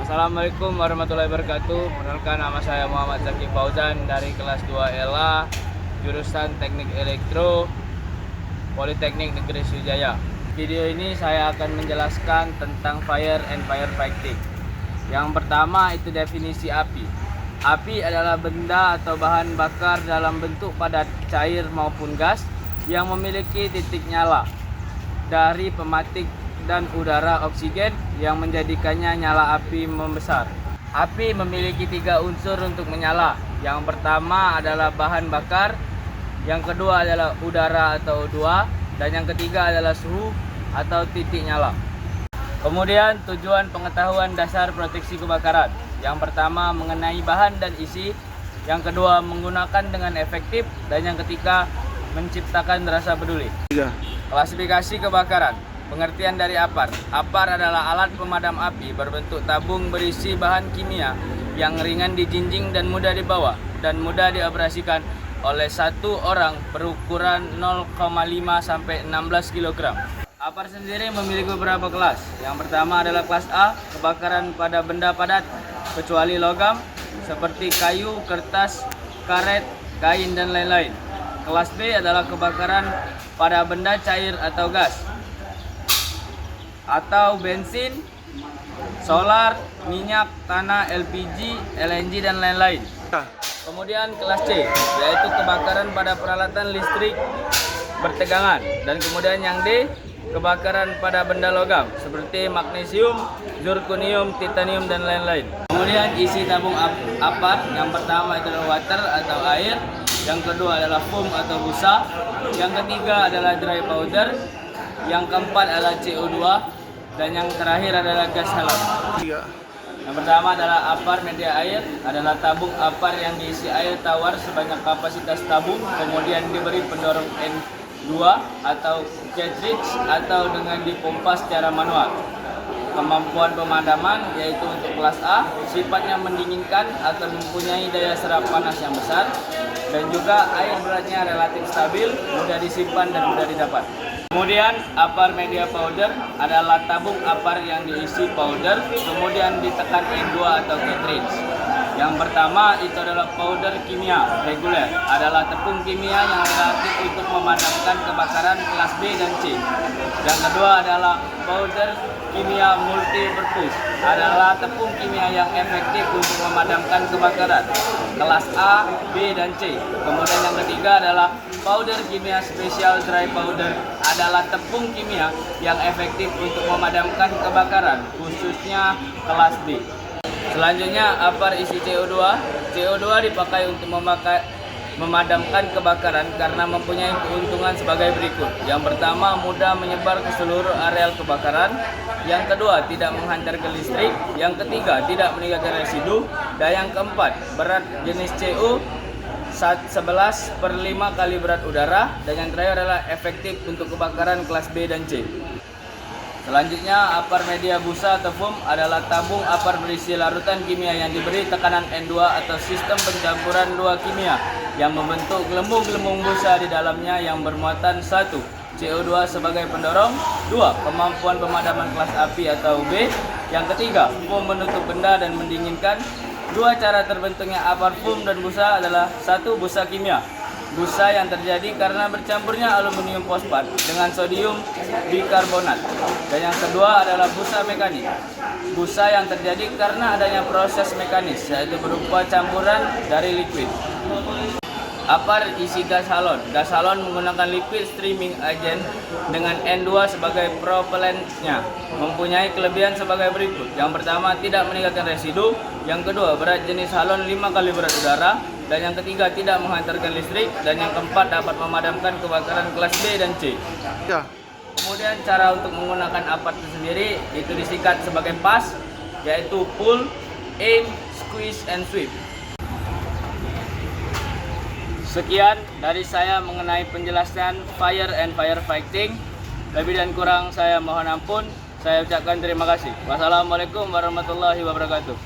Assalamualaikum warahmatullahi wabarakatuh. Perkenalkan, nama saya Muhammad Zaki Fauzan dari kelas 2 ELA jurusan Teknik Elektro Politeknik Negeri Sriwijaya. Video ini saya akan menjelaskan tentang fire and firefighting. Yang pertama itu definisi api. Api adalah benda atau bahan bakar dalam bentuk padat, cair maupun gas yang memiliki titik nyala dari pematik dan udara oksigen yang menjadikannya nyala api membesar. Api memiliki 3 unsur untuk menyala. Yang pertama adalah bahan bakar, yang kedua adalah udara atau O2, dan yang ketiga adalah suhu atau titik nyala. Kemudian tujuan pengetahuan dasar proteksi kebakaran. Yang pertama mengenai bahan dan isi, yang kedua menggunakan dengan efektif, dan yang ketiga menciptakan rasa peduli. Klasifikasi kebakaran. Pengertian dari APAR. APAR adalah alat pemadam api berbentuk tabung berisi bahan kimia yang ringan dijinjing dan mudah dibawa dan mudah dioperasikan oleh satu orang berukuran 0,5 sampai 16 kg. APAR sendiri memiliki beberapa kelas. Yang pertama adalah kelas A, kebakaran pada benda padat kecuali logam seperti kayu, kertas, karet, kain dan lain-lain. Kelas B adalah kebakaran pada benda cair atau gas atau bensin, solar, minyak, tanah, LPG, LNG dan lain-lain. Kemudian kelas C yaitu kebakaran pada peralatan listrik bertegangan, dan kemudian yang D kebakaran pada benda logam seperti magnesium, zirconium, titanium dan lain-lain. Kemudian isi tabung APAR, yang pertama itu adalah water atau air, yang kedua adalah foam atau busa, yang ketiga adalah dry powder, yang keempat adalah CO2, dan yang terakhir adalah gas halon. Yang pertama adalah APAR media air, adalah tabung APAR yang diisi air tawar sebanyak kapasitas tabung, kemudian diberi pendorong N2 atau cartridge atau dengan dipompa secara manual. Kemampuan pemadaman yaitu untuk kelas A, sifatnya mendinginkan atau mempunyai daya serap panas yang besar, dan juga air beratnya relatif stabil, mudah disimpan dan mudah didapat. Kemudian APAR media powder adalah tabung APAR yang diisi powder, kemudian ditekan N2 atau cartridge. Yang pertama itu adalah powder kimia reguler, adalah tepung kimia yang relatif untuk memadamkan kebakaran kelas B dan C. Yang kedua adalah powder kimia multipurpose, adalah tepung kimia yang efektif untuk memadamkan kebakaran kelas A, B dan C. Kemudian yang ketiga adalah powder kimia spesial dry powder, adalah tepung kimia yang efektif untuk memadamkan kebakaran khususnya kelas B. Selanjutnya APAR isi CO2. CO2 dipakai untuk memadamkan kebakaran karena mempunyai keuntungan sebagai berikut. Yang pertama, mudah menyebar ke seluruh areal kebakaran. Yang kedua, tidak menghantarkan listrik. Yang ketiga, tidak meninggalkan residu. Dan yang keempat, berat jenis CO 11/5 kali berat udara. Dan yang terakhir adalah efektif untuk kebakaran kelas B dan C. Selanjutnya, APAR media busa atau foam adalah tabung APAR berisi larutan kimia yang diberi tekanan N2 atau sistem pencampuran 2 kimia yang membentuk gelembung-gelembung busa di dalamnya yang bermuatan 1. CO2 sebagai pendorong, 2. Kemampuan pemadaman kelas api atau B. Yang ketiga, foam menutup benda dan mendinginkan. 2 cara terbentuknya APAR foam dan busa adalah 1. Busa kimia, busa yang terjadi karena bercampurnya aluminium fosfat dengan sodium bikarbonat. Dan yang kedua adalah busa mekanik, busa yang terjadi karena adanya proses mekanis yaitu berupa campuran dari liquid. APAR isi gas halon. Gas halon menggunakan liquid streaming agent dengan N2 sebagai propellennya. Mempunyai kelebihan sebagai berikut. Yang pertama, tidak meninggalkan residu. Yang kedua, berat jenis halon 5 kali berat udara. Dan yang ketiga, tidak menghantarkan listrik. Dan yang keempat, dapat memadamkan kebakaran kelas B dan C. Kemudian cara untuk menggunakan APAR itu sendiri itu disikat sebagai PAS, yaitu pull, aim, squeeze, and sweep. Sekian dari saya mengenai penjelasan fire and firefighting. Lebih dan kurang saya mohon ampun. Saya ucapkan terima kasih. Wassalamualaikum warahmatullahi wabarakatuh.